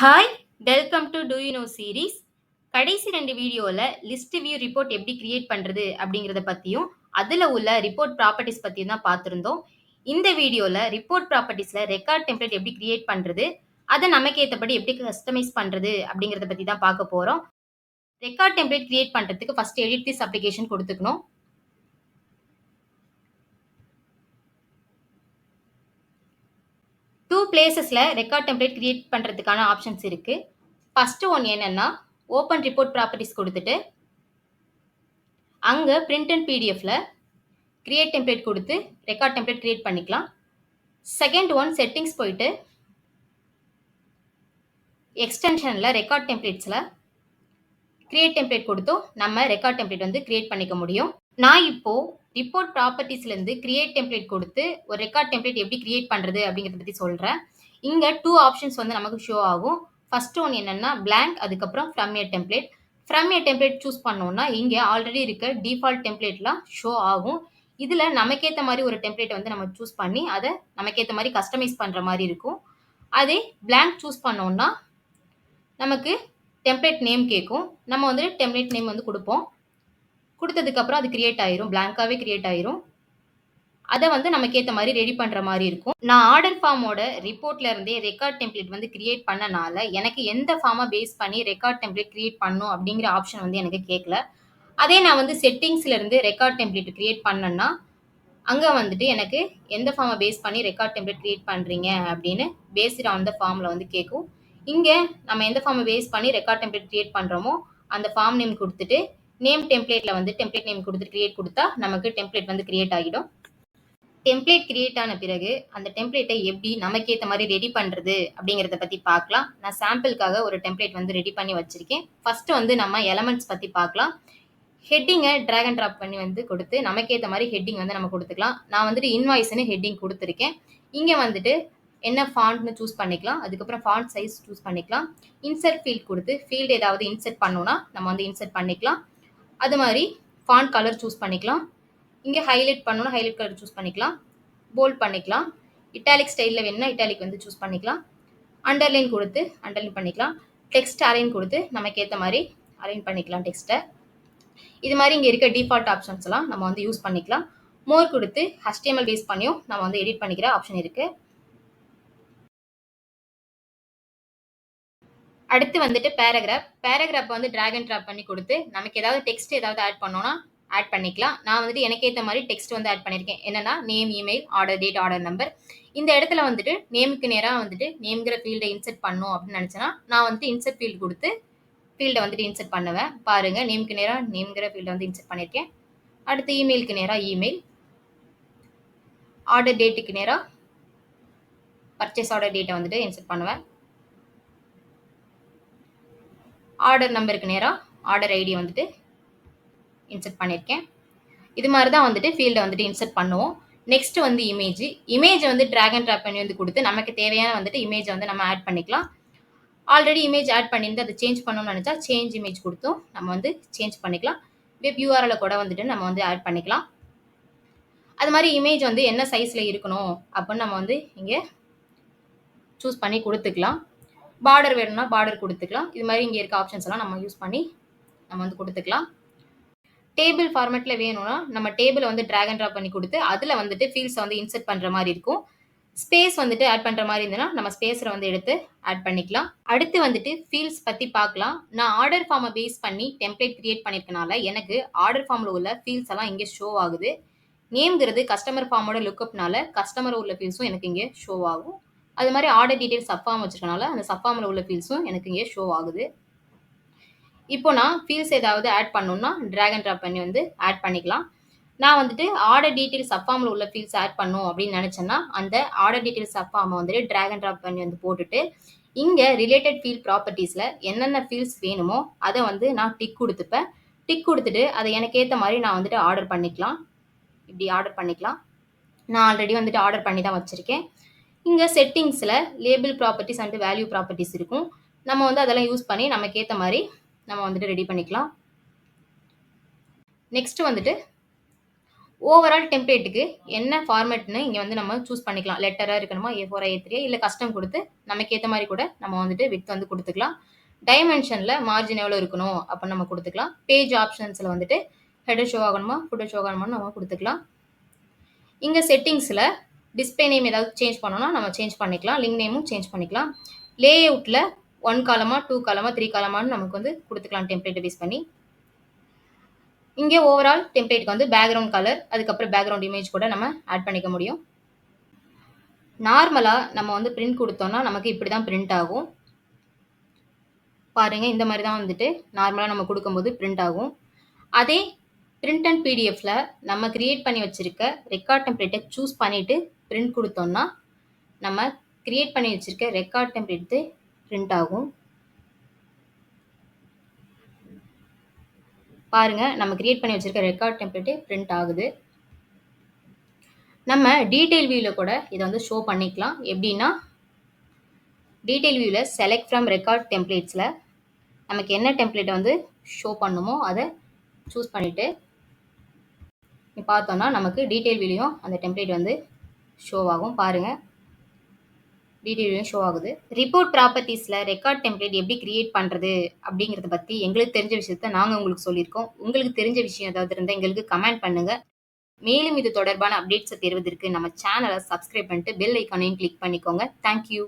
Hi! Welcome to do you know series. கடைசி 2 வீடியோல list view report எப்படி create பண்றது அப்படிங்கிறத பத்தியும், அதுல உள்ள ரிப்போர்ட் ப்ராப்பர்ட்டீஸ் பத்தியும் தான் பார்த்திருந்தோம். இந்த வீடியோல ரிப்போர்ட் ப்ராப்பர்ட்டீஸ்ல ரெக்கார்ட் டெம்ப்ளேட் எப்படி கிரியேட் பண்றது, அத நமக்கு ஏத்தபடி எப்படி கஸ்டமைஸ் பண்றது அப்படிங்கிறத பத்தி தான் பார்க்க போறோம். ரெக்கார்ட் டெம்ப்ளேட் கிரியேட் பண்றதுக்கு ஃபர்ஸ்ட் எடிட் திஸ் அப்ளிகேஷன் கொடுத்துக்கணும். 2 பிளேஸஸ்ல ரெக்கார்ட் டெம்ப்ளேட் கிரியேட் பண்றதுக்கான ஆப்ஷன்ஸ் இருக்கு. ஃபர்ஸ்ட் ஒன் என்னன்னா, ஓப்பன் ரிப்போர்ட் ப்ராப்பர்ட்டீஸ் கொடுத்துட்டு, அங்க பிரிண்ட் அண்ட் பிடிஎஃப்ல கிரியேட் டெம்ப்ளேட் கொடுத்து ரெக்கார்ட் டெம்ப்ளேட் கிரியேட் பண்ணிக்கலாம். செகண்ட் ஒன் செட்டிங்ஸ் போயிட்டு எக்ஸ்டென்ஷன்ல ரெக்கார்ட் டெம்ப்ளேட்ஸ்ல கிரியேட் டெம்ப்ளேட் கொடுத்தோம் நம்ம ரெக்கார்ட் டெம்ப்ளேட் வந்து கிரியேட் பண்ணிக்க முடியும். நான் இப்போ ரிப்போர்ட் ப்ராப்பர்ட்டீஸ்ல இருந்து கிரியேட் டெம்ப்ளேட் கொடுத்து ஒரு ரெக்கார்ட் டெம்ப்ளேட் எப்படி கிரியேட் பண்றது அப்படிங்கறத பத்தி சொல்றேன். இங்க 2 ஆப்ஷன்ஸ் வந்து நமக்கு ஷோ ஆகும். ஃபர்ஸ்ட் ஒன் என்னன்னா blank, அதுக்கப்புறம் from a template. from a template choose பண்ணோம்னா இங்க ஆல்ரெடி இருக்க டிஃபால்ட் டெம்ப்ளேட்லாம் ஷோ ஆகும். இதுல நமக்கேத்த மாதிரி ஒரு டெம்ப்ளேட் வந்து நம்ம சூஸ் பண்ணி அதை நமக்கேத்த மாதிரி கஸ்டமைஸ் பண்ற மாதிரி இருக்கும். அதே blank சூஸ் பண்ணோம்னா நமக்கு டெம்ப்ளேட் நேம் கேட்கும். நம்ம வந்து டெம்ப்ளேட் நேம் வந்து கொடுப்போம். கொடுத்ததுக்கு அப்புறம் அது கிரியேட் ஆயிரும், blank-ஆவே கிரியேட் ஆயிரும். அதை வந்து நமக்கு ஏத்த மாதிரி ரெடி பண்ற மாதிரி இருக்கும். நான் ஆர்டர் ஃபார்மோட ரிப்போர்ட்ல இருந்தே ரெக்கார்ட் டெம்ப்ளேட் வந்து கிரியேட் பண்ணனால எனக்கு எந்த ஃபார்மை பேஸ் பண்ணி ரெக்கார்ட் டெம்ப்ளேட் கிரியேட் பண்ணும் அப்படிங்கிற ஆப்ஷன் வந்து எனக்கு கேட்கல. அதே நான் வந்து செட்டிங்ஸ்ல இருந்து ரெக்கார்ட் டெம்ப்ளேட் கிரியேட் பண்ணேன்னா அங்க வந்துட்டு எனக்கு எந்த ஃபார்மை பேஸ் பண்ணி ரெக்கார்ட் டெம்ப்ளேட் கிரியேட் பண்றீங்க அப்படின்னு பேஸ்ட் ஆன் த ஃபார்ம்ல வந்து கேட்கும். இங்க நம்ம எந்த ஃபார்மை பேஸ் பண்ணி ரெக்கார்ட் டெம்ப்ளேட் கிரியேட் பண்றோமோ அந்த ஃபார்ம் நேம் கொடுத்துட்டு நேம் டெம்ப்ளேட்ல வந்து டெம்ப்ளேட் நேம் கொடுத்து கிரியேட் கொடுத்தா நமக்கு டெம்ப்ளேட் வந்து கிரியேட் ஆகிடும். டெம்ப்ளேட் கிரியேட் ஆன பிறகு அந்த டெம்ப்ளேட்டை எப்படி நமக்கு ஏற்ற மாதிரி ரெடி பண்றது அப்படிங்கிறத பத்தி பார்க்கலாம். நான் சாம்பிளுக்காக ஒரு டெம்ப்ளேட் வந்து ரெடி பண்ணி வச்சிருக்கேன். ஃபர்ஸ்ட் வந்து நம்ம எலமெண்ட்ஸ் பத்தி பார்க்கலாம். ஹெட்டிங்கை ட்ராக் அண்ட் ட்ராப் பண்ணி வந்து கொடுத்து நமக்கு ஏற்ற மாதிரி ஹெட்டிங் வந்து நம்ம கொடுத்துக்கலாம். நான் வந்துட்டு இன்வாய்ஸ்னு ஹெட்டிங் கொடுத்துருக்கேன். இங்க வந்துட்டு என்ன ஃபாண்ட்னு சூஸ் பண்ணிக்கலாம். அதுக்கப்புறம் ஃபாண்ட் சைஸ் சூஸ் பண்ணிக்கலாம். இன்சர்ட் ஃபீல்ட் கொடுத்து ஃபீல்டு ஏதாவது இன்சர்ட் பண்ணோம்னா நம்ம வந்து இன்சர்ட் பண்ணிக்கலாம். அது மாதிரி ஃபாண்ட் கலர் சூஸ் பண்ணிக்கலாம். இங்கே ஹைலைட் பண்ணணும்னா ஹைலைட் கலர் சூஸ் பண்ணிக்கலாம். போல்ட் பண்ணிக்கலாம். இட்டாலிக் ஸ்டைலில் வேணும்னா இட்டாலிக் வந்து சூஸ் பண்ணிக்கலாம். அண்டர்லைன் கொடுத்து அண்டர்லைன் பண்ணிக்கலாம். டெக்ஸ்ட் அலைன் கொடுத்து நமக்கு ஏற்ற மாதிரி அலைன் பண்ணிக்கலாம் டெக்ஸ்ட்டை. இது மாதிரி இங்கே இருக்க டிஃபால்ட் ஆப்ஷன்ஸ் எல்லாம் நம்ம வந்து யூஸ் பண்ணிக்கலாம். மோர் கொடுத்து HTML பேஸ் பண்ணியும் நம்ம வந்து எடிட் பண்ணிக்கிற ஆப்ஷன் இருக்கு. அடுத்து வந்துட்டு பேராகிராஃப் வந்து டிராக் அண்ட் ட்ராப் பண்ணி கொடுத்து நமக்கு ஏதாவது டெக்ஸ்ட் ஏதாவது ஆட் பண்ணோம்னா ஆட் பண்ணிக்கலாம். நான் வந்துட்டு எனக்கு ஏற்ற மாதிரி டெக்ஸ்ட் வந்து ஆட் பண்ணியிருக்கேன். என்னன்னா name, email, order date, order number. இந்த இடத்துல வந்துட்டு நேமுக்கு நேராக வந்துட்டு நேம்ங்கிற ஃபீல்டை இன்சர்ட் பண்ணும் அப்படின்னு நினச்சேன்னா நான் வந்துட்டு இன்சர்ட் ஃபீல்டு கொடுத்து ஃபீல்டை வந்துட்டு இன்சர்ட் பண்ணுவேன். பாருங்க, நேமுக்கு நேராக நேம்ங்கிற ஃபீல்டை வந்து இன்சர்ட் பண்ணியிருக்கேன். அடுத்து இமெயிலுக்கு நேராக இமெயில், ஆர்டர் டேட்டுக்கு நேராக பர்ச்சேஸ் ஆர்டர் டேட்டை வந்துட்டு இன்சர்ட் பண்ணுவேன். ஆர்டர் நம்பருக்கு நேராக ஆர்டர் ஐடி வந்துட்டு இன்சர்ட் பண்ணியிருக்கேன். இது மாதிரி தான் வந்துட்டு ஃபீல்டை வந்துட்டு இன்சர்ட் பண்ணுவோம். நெக்ஸ்ட் வந்து இமேஜ் வந்து டிராக் அண்ட் ட்ராப் பண்ணி வந்து கொடுத்து நமக்கு தேவையான வந்துட்டு இமேஜ் வந்து நம்ம ஆட் பண்ணிக்கலாம். ஆல்ரெடி இமேஜ் ஆட் பண்ணியிருந்து அதை சேஞ்ச் பண்ணணும்னு நினச்சா சேஞ்ச் இமேஜ் கொடுத்தும் நம்ம வந்து சேஞ்ச் பண்ணிக்கலாம். வெப் URL கூட வந்துட்டு நம்ம வந்து ஆட் பண்ணிக்கலாம். அது மாதிரி இமேஜ் வந்து என்ன சைஸில் இருக்கணும் அப்படின்னு நம்ம வந்து இங்கே சூஸ் பண்ணி கொடுத்துக்கலாம். பார்டர் வேணும்னா பார்டர் கொடுத்துக்கலாம். இது மாதிரி இங்கே இருக்க ஆப்ஷன்ஸ் எல்லாம் நம்ம யூஸ் பண்ணி நம்ம வந்து கொடுத்துக்கலாம். டேபிள் ஃபார்மேட்டில் வேணும்னா நம்ம டேபிளை வந்து ட்ராக் அண்ட் ட்ராப் பண்ணி கொடுத்து அதில் வந்துட்டு ஃபீல்ட்ஸை வந்து இன்சர்ட் பண்ணுற மாதிரி இருக்கும். ஸ்பேஸ் வந்துட்டு ஆட் பண்ணுற மாதிரி இருந்ததுன்னா நம்ம ஸ்பேஸில் வந்து எடுத்து ஆட் பண்ணிக்கலாம். அடுத்து வந்துட்டு ஃபீல்ட்ஸ் பற்றி பார்க்கலாம். நான் ஆர்டர் ஃபார்மை பேஸ் பண்ணி டெம்ப்ளேட் கிரியேட் பண்ணியிருக்கனால எனக்கு ஆர்டர் ஃபார்மில் உள்ள ஃபீல்ட்ஸ் எல்லாம் இங்கே ஷோ ஆகுது. நேம்ங்கிறது கஸ்டமர் ஃபார்மோட லுக்கப்னால கஸ்டமர் உள்ள ஃபீல்ட்ஸும் எனக்கு இங்கே ஷோ ஆகும். அது மாதிரி ஆர்டர் டீடைல்ஸ் சப் ஃபார்ம் வச்சிருக்கனால அந்த சப் ஃபார்மில் உள்ள ஃபீல்ட்ஸும் எனக்கு இங்கே ஷோ ஆகுது. இப்போ நான் ஃபீல்ட்ஸ் ஏதாவது ஆட் பண்ணணும்னா ட்ராக் அண்ட் ட்ராப் பண்ணி வந்து ஆட் பண்ணிக்கலாம். நான் வந்துட்டு ஆர்டர் டீடைல்ஸ் சப் ஃபார்மில் உள்ள ஃபீல்ட்ஸ் ஆட் பண்ணும் அப்படின்னு நினச்சேன்னா அந்த ஆர்டர் டீடைல்ஸ் சப் ஃபார்மை வந்துட்டு ட்ராக் அண்ட் ட்ராப் பண்ணி வந்து போட்டுட்டு இங்கே ரிலேட்டட் ஃபீல்ட் ப்ராப்பர்ட்டிஸில் என்னென்ன ஃபீல்ட்ஸ் வேணுமோ அதை வந்து நான் டிக் கொடுத்துப்பேன். டிக் கொடுத்துட்டு அதை எனக்கு ஏற்ற மாதிரி நான் வந்துட்டு ஆர்டர் பண்ணிக்கலாம். இப்படி ஆர்டர் பண்ணிக்கலாம். நான் ஆல்ரெடி வந்துட்டு ஆர்டர் பண்ணி தான் வச்சுருக்கேன். இங்கே செட்டிங்ஸில் label properties and value properties இருக்கும். நம்ம வந்து அதெல்லாம் யூஸ் பண்ணி நமக்கு ஏற்ற மாதிரி நம்ம வந்துட்டு ரெடி பண்ணிக்கலாம். நெக்ஸ்ட் வந்துட்டு ஓவரால் டெம்ப்ளேட்டுக்கு என்ன ஃபார்மேட்ன்னு இங்க வந்து நம்ம சூஸ் பண்ணிக்கலாம். லெட்டரா இருக்கணுமா, A4 A3 இல்ல கஸ்டம் குடுத்து நமக்கு ஏத்த மாரி கூட நம்ம வந்துட்டு விட்த் வந்து குடுத்துக்கலாம். டைமென்ஷன்ல மார்ஜின் எவ்வளோ இருக்கணும் அப்படின்னு நம்ம குடுத்துக்கலாம். பேஜ் ஆப்ஷன்ஸ்ல வந்துட்டு ஹெடர் ஷோ ஆகணுமா, ஃபுட்டர் ஷோ ஆகணுமான்னு நம்ம குடுத்துக்கலாம். இங்க செட்டிங்ஸ்ல டிஸ்ப்ளே நேம் ஏதாவது சேஞ்ச் பண்ணணும்னா நம்ம சேஞ்ச் பண்ணிக்கலாம். லிங்க் நேமும் சேஞ்ச் பண்ணிக்கலாம். லேஅவுட்ல 1 காலமா, 2 காலமா, 3 காலமான்னு நமக்கு வந்து குடுத்துக்கலாம் டெம்ப்ளேட்ட பேஸ் பண்ணி. இங்க ஓவரால் டெம்ப்ளேட்க்கு வந்து பேக்கிரவுண்ட் கலர், அதுக்கப்புறம் பேக்கிரவுண்ட் இமேஜ் கூட நம்ம ஆட் பண்ணிக்க முடியும். நார்மலா நம்ம வந்து பிரிண்ட் குடுத்தோம்னா, நமக்கு இப்படி தான் பிரிண்ட் ஆகும். பாருங்க, இந்த மாரி தான் வந்துட்டு நார்மலா நம்ம குடுக்கும்போது பிரிண்ட் ஆகும். அதே பிரிண்ட் அண்ட் பிடிஎஃப்ல நம்ம கிரியேட் பண்ணி வச்சிருக்க ரெக்கார்ட் டெம்ப்ளேட்ட சூஸ் பண்ணிட்டு பிரிண்ட் குடுத்தோம்னா, நம்ம கிரியேட் பண்ணி வச்சிருக்க ரெக்கார்ட் டெம்ப்ளேட் பிரிண்ட் ஆகும். பாருங்க, நம்ம கிரியேட் பண்ணி வச்சிருக்க ரெக்கார்ட் டெம்ப்ளேட் பிரிண்ட் ஆகுது. நம்ம டீடைல் வியூல கூட இத வந்து ஷோ பண்ணிக்கலாம். எப்படின்னா, டீடைல் வியூல செலக்ட் ஃப்ரம் ரெக்கார்ட் டெம்ப்ளேட்ஸ்ல நமக்கு என்ன டெம்ப்ளேட்ட வந்து ஷோ பண்ணணுமோ அத சூஸ் பண்ணிட்டு பார்த்தோம்னா, நமக்கு டீடைல் வியூலயும் அந்த டெம்ப்ளேட் வந்து ஷோ ஆகும். பாருங்க, டீடைல் வியூலயும் ஷோ ஆகுது. ரிப்போர்ட் ப்ராப்பர்ட்டீஸ்ல ரெக்கார்ட் டெம்ப்ளேட் எப்படி கிரியேட் பண்றது அப்படிங்கிறத பத்தி எங்களுக்கு தெரிஞ்ச விஷயத்த நாங்க உங்களுக்கு சொல்லியிருக்கோம். உங்களுக்கு தெரிஞ்ச விஷயம் ஏதாவது இருந்தா எங்களுக்கு கமெண்ட் பண்ணுங்க. மேலும் இது தொடர்பான அப்டேட்ஸை பெறுவதற்கு நம்ம சேனலை சப்ஸ்கிரைப் பண்ணிட்டு பெல் ஐக்கானையும் கிளிக் பண்ணிக்கோங்க. Thank you.